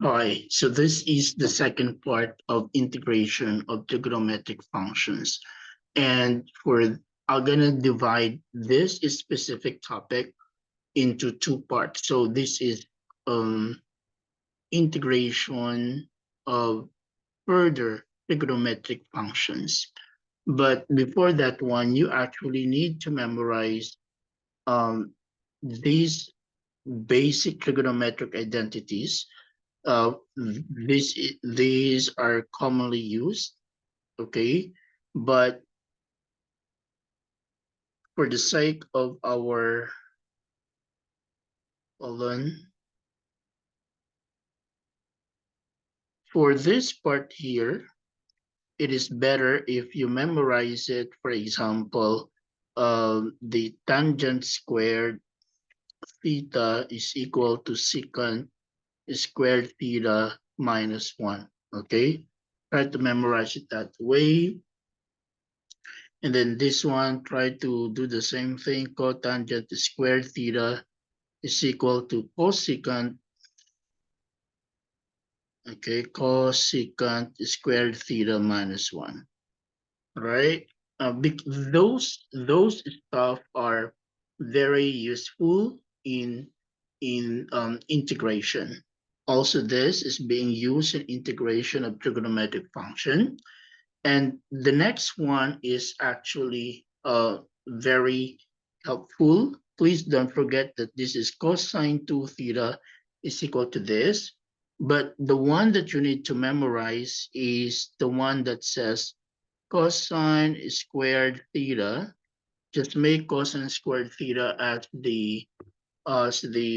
All right, so this is the second part of integration of trigonometric functions. And I'm gonna divide this specific topic into two parts. So this is um, integration of further trigonometric functions. But before that one, you actually need to memorize um, these basic trigonometric identities. These are commonly used, okay? But for the sake of our, hold on, for this part here, it is better if you memorize it. For example, the tangent squared theta is equal to secant squared theta minus 1. Okay, try to memorize it that way. And then this one, try to do the same thing. Cotangent squared theta is equal to cosecant. Okay, cosecant squared theta minus 1. Right? Those stuff are very useful in integration. Also, this is being used in integration of trigonometric function. And the next one is actually very helpful. Please don't forget that this is cosine 2 theta is equal to this. But the one that you need to memorize is the one that says cosine squared theta. Just make cosine squared theta as the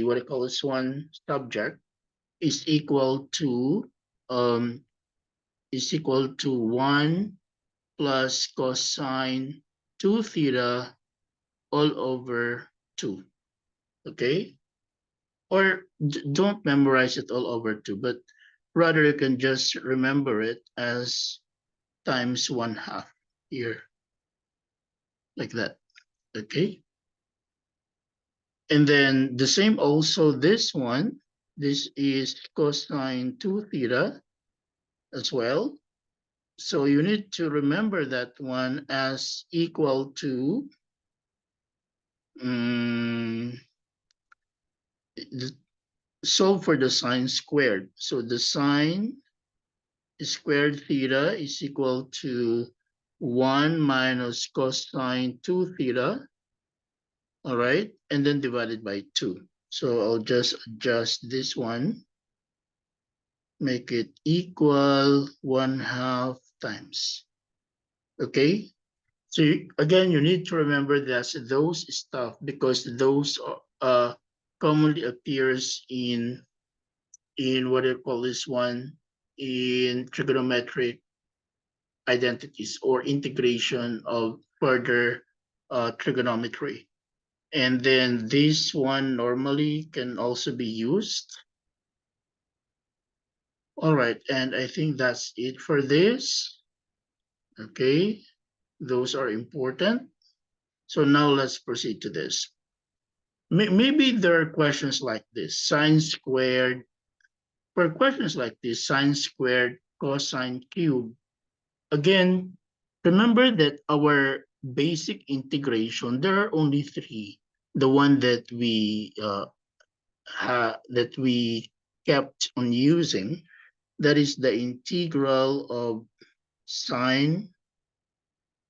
what I call this one subject is equal to um 1 plus cosine 2 theta all over 2. Okay? Or don't memorize it all over 2, but rather you can just remember it as times 1/2 here, like that. Okay? And then the same also this one. This is cosine 2 theta as well. So you need to remember that one as equal to solve for the sine squared. So the sine squared theta is equal to 1 minus cosine 2 theta. All right, and then divided by 2. So I'll just adjust this one, make it equal 1/2 times. Okay, so again, you need to remember that those stuff because those commonly appears in what I call this one in trigonometric identities or integration of further trigonometry. And then this one normally can also be used. All right, and I think that's it for this. Okay, those are important. So now let's proceed to this. Maybe there are questions like this, sine squared. For questions like this, sine squared, cosine cubed. Again, remember that our basic integration, there are only three. The one that we kept on using, that is the integral of sine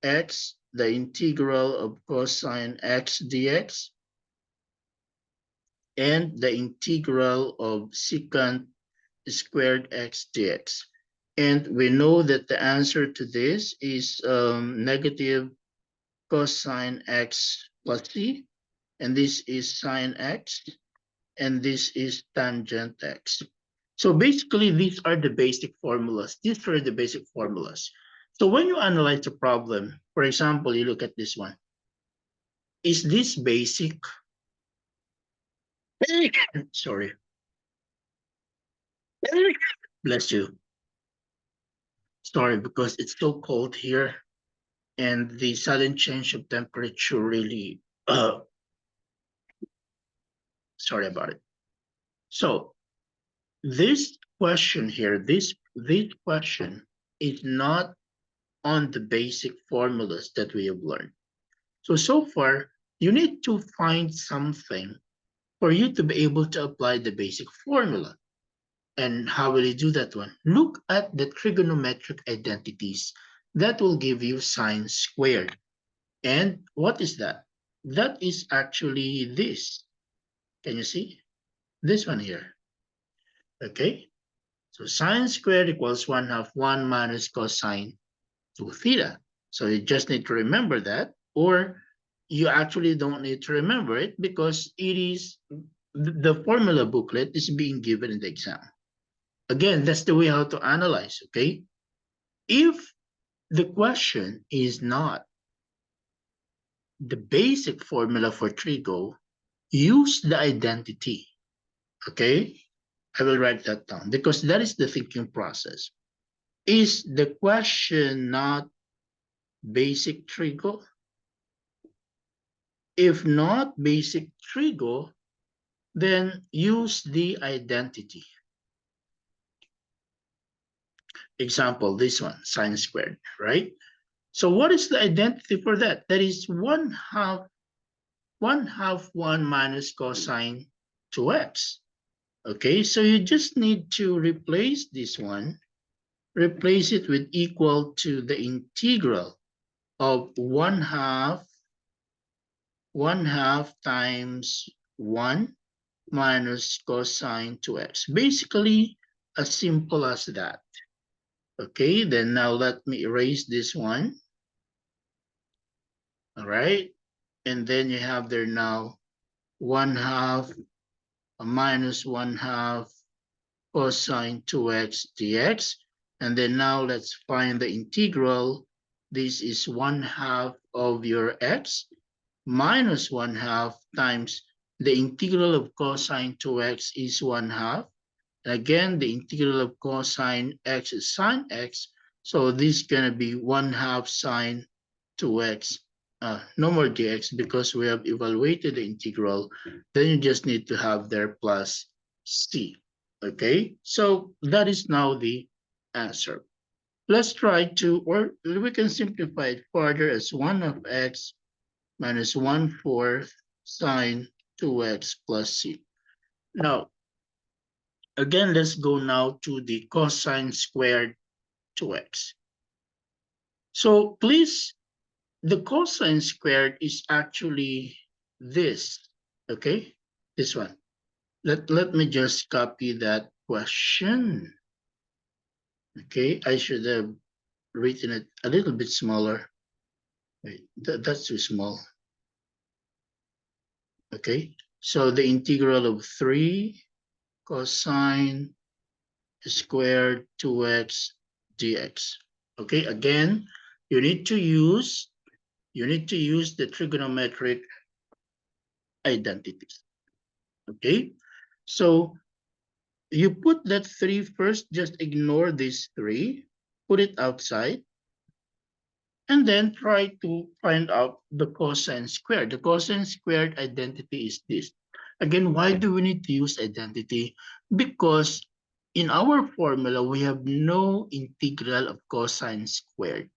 x, the integral of cosine x dx, and the integral of secant squared x dx. And we know that the answer to this is negative cosine x plus c, and this is sine x, and this is tangent x. So basically, these are the basic formulas. These are the basic formulas. So when you analyze the problem, for example, you look at this one. Is this basic? Sorry. Bless you. Sorry, because it's so cold here, and the sudden change of temperature really, sorry about it. So this question here, this question is not on the basic formulas that we have learned. So far, you need to find something for you to be able to apply the basic formula. And how will you do that one? Look at the trigonometric identities. That will give you sine squared. And what is that? That is actually this. Can you see? This one here. Okay? So sine squared equals 1/2 1 minus cosine 2 theta. So you just need to remember that, or you actually don't need to remember it because it is the formula booklet is being given in the exam. Again, that's the way how to analyze, okay? If the question is not the basic formula for trigo, use the identity, okay? I will write that down because that is the thinking process. Is the question not basic trigo? If not basic trigo, then use the identity. Example, this one, sine squared, right? So what is the identity for that? That is 1/2 1 minus cosine 2x. Okay, so you just need to replace this one, replace it with equal to the integral of 1/2 times 1 minus cosine 2x. Basically, as simple as that. Okay, then now let me erase this one. All right, and then you have there now 1/2 minus 1/2 cosine 2x dx. And then now let's find the integral. This is 1/2 of your x minus 1/2 times the integral of cosine 2x is 1/2. And again, the integral of cosine x is sine x. So this is going to be 1/2 sine 2x. No more dx because we have evaluated the integral. Then you just need to have there plus c. Okay, so that is now the answer. Let's try to, or we can simplify it further as 1 of x minus 1/4 sine 2x plus c. Now, again, let's go now to the cosine squared 2x. So please, the cosine squared is actually this, okay? This one. Let me just copy that question. Okay, I should have written it a little bit smaller. Wait, that's too small. Okay, so the integral of 3 cosine squared 2x dx. Okay, again, you need to use the trigonometric identities. Okay, so you put that 3 first, just ignore this 3, put it outside, and then try to find out the cosine squared. The cosine squared identity is this. Again, why do we need to use identity? Because in our formula, we have no integral of cosine squared.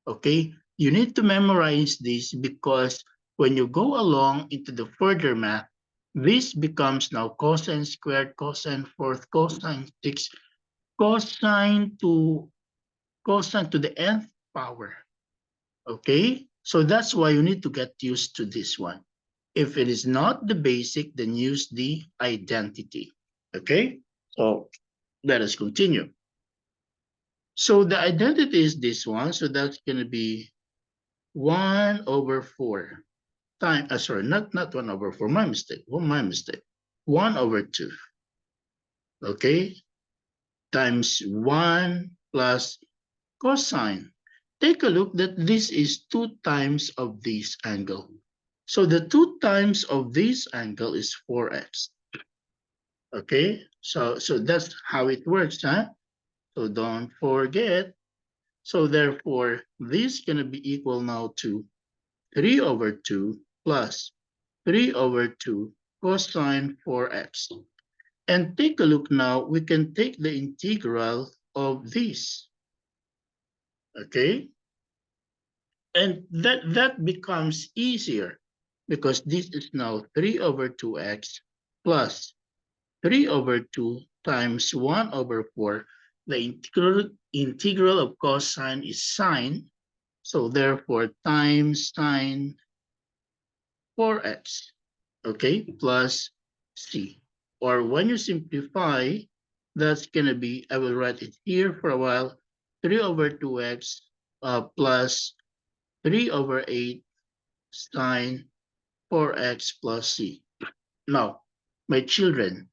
Okay, you need to memorize this because when you go along into the further math, this becomes now cosine squared, cosine fourth, cosine 6, cosine to the nth power. Okay, so that's why you need to get used to this one. If it is not the basic, then use the identity. Okay, so let us continue. So the identity is this one, so that's going to be 1/4 time, sorry, not 1/4, my mistake, 1/2, okay, times 1 plus cosine. Take a look that this is 2 times of this angle. So the 2 times of this angle is 4x. Okay, so that's how it works, huh? So don't forget. So therefore, this is going to be equal now to 3/2 plus 3/2 cosine 4x. And take a look now, we can take the integral of this, okay? And that becomes easier because this is now 3 over 2x plus 3 over 2 times 1 over 4. The integral of cosine is sine, so therefore times sine 4x, okay, plus c. Or when you simplify, that's going to be, I will write it here for a while, 3 over 2x plus 3 over 8 sine 4x plus c. Now, my children,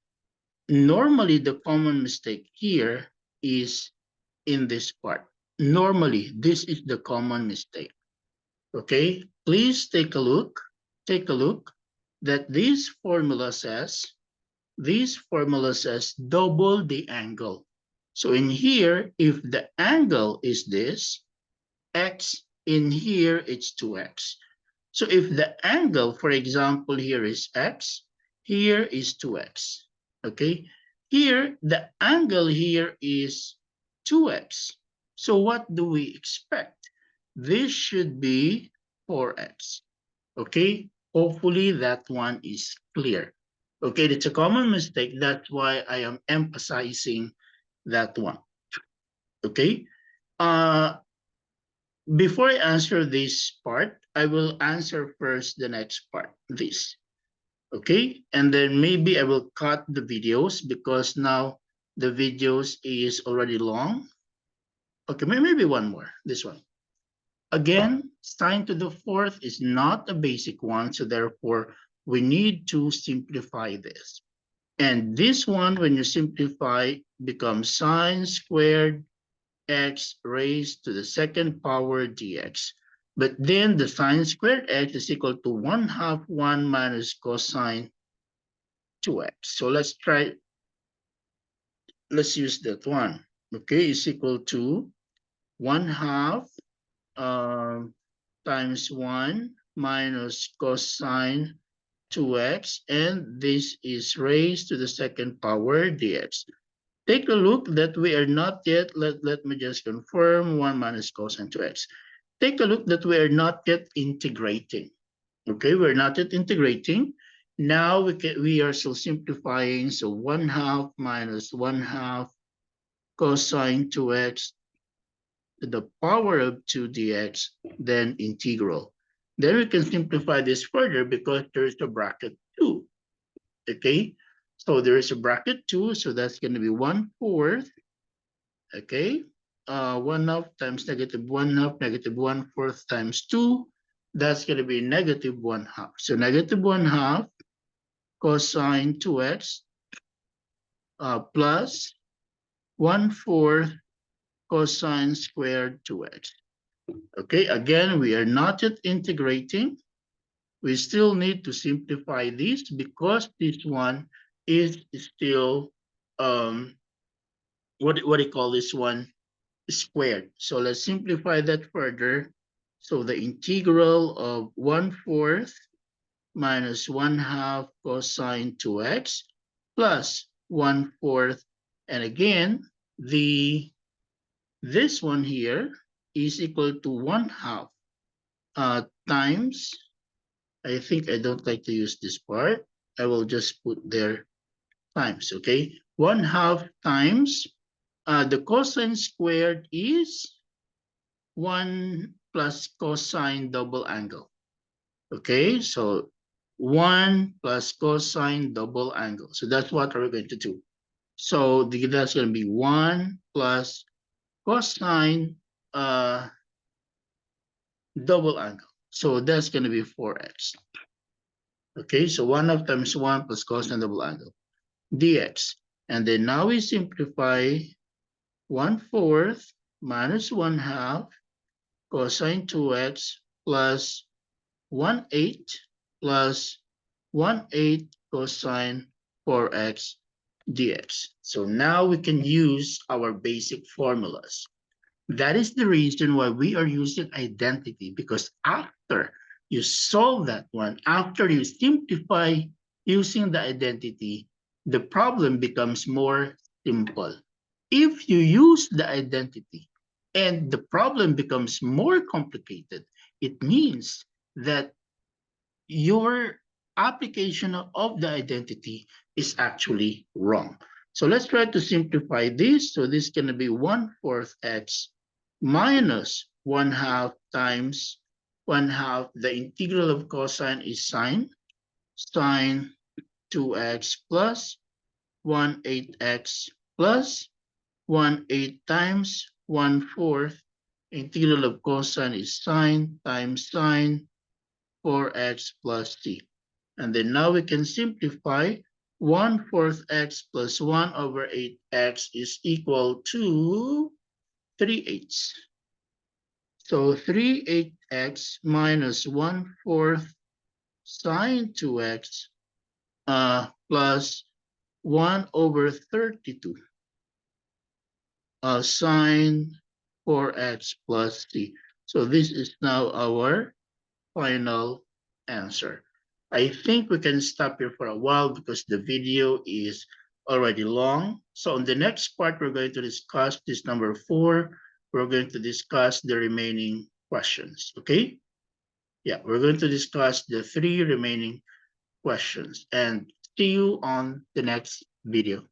normally the common mistake here is in this part. Normally, this is the common mistake. Okay, please take a look. Take a look that this formula says double the angle. So in here, if the angle is this, x, in here it's 2x. So if the angle, for example, here is x, here is 2x, okay? Here, the angle here is 2x. So what do we expect? This should be 4x, okay? Hopefully that one is clear. Okay, it's a common mistake. That's why I am emphasizing that one, okay? Uh, Before I answer this part, I will answer first the next part, this. Okay, and then maybe I will cut the videos because now the videos is already long. Okay, maybe one more, this one. Again, sine to the fourth is not a basic one, so therefore we need to simplify this. And this one, when you simplify, becomes sine squared x raised to the second power dx. But then the sine squared x is equal to 1/2 1 minus cosine 2x. So let's use that one. Okay, is equal to 1/2 times 1 minus cosine 2x, and this is raised to the second power dx. Take a look that we are not yet, let me just confirm, 1 minus cosine 2x. Take a look that we are not yet integrating. Okay, we're not yet integrating. Now we are still simplifying, so 1/2 minus 1/2 cosine 2x to the power of 2 dx, then integral. Then we can simplify this further because there's a bracket 2. Okay, so there is a bracket 2, so that's going to be 1/4. Okay, 1/2 times negative 1/2, negative 1/4 times 2. That's going to be negative 1/2. So negative 1/2 cosine 2x plus 1/4 cosine squared 2x. Okay, again, we are not yet integrating. We still need to simplify this because this one is still, what do you call this one? Squared. So let's simplify that further. So the integral of 1/4 minus 1/2 cosine 2x plus 1/4. And again, this one here is equal to 1/2 times, I think I don't like to use this part. I will just put there times, okay? 1/2 times, the cosine squared is 1 plus cosine double angle. Okay, so 1 plus cosine double angle. So that's what we're going to do. So that's going to be 1 plus cosine double angle. So that's going to be 4x. Okay, so 1/2 times 1 plus cosine double angle dx. And then now we simplify 1/4 minus 1/2 cosine 2x plus 1/8 plus 1/8 cosine 4x dx. So now we can use our basic formulas. That is the reason why we are using identity, because after you solve that one, after you simplify using the identity, the problem becomes more simple. If you use the identity and the problem becomes more complicated, it means that your application of the identity is actually wrong. So let's try to simplify this. So this is going to be 1/4 x minus 1/2 times 1/2. The integral of cosine is sine 2x plus 1/8 x plus 1/8 times 1/4. Integral of cosine is sine times sine 4x plus t. And then now we can simplify 1/4 x plus 1/8x is equal to 3/8. So 3/8 x minus 1/4 sine 2x plus 1/32 sine 4x plus t. So this is now our final answer. I think we can stop here for a while because the video is already long. So on the next part, we're going to discuss this number 4. We're going to discuss the remaining questions, okay? Yeah, we're going to discuss the 3 remaining questions and see you on the next video.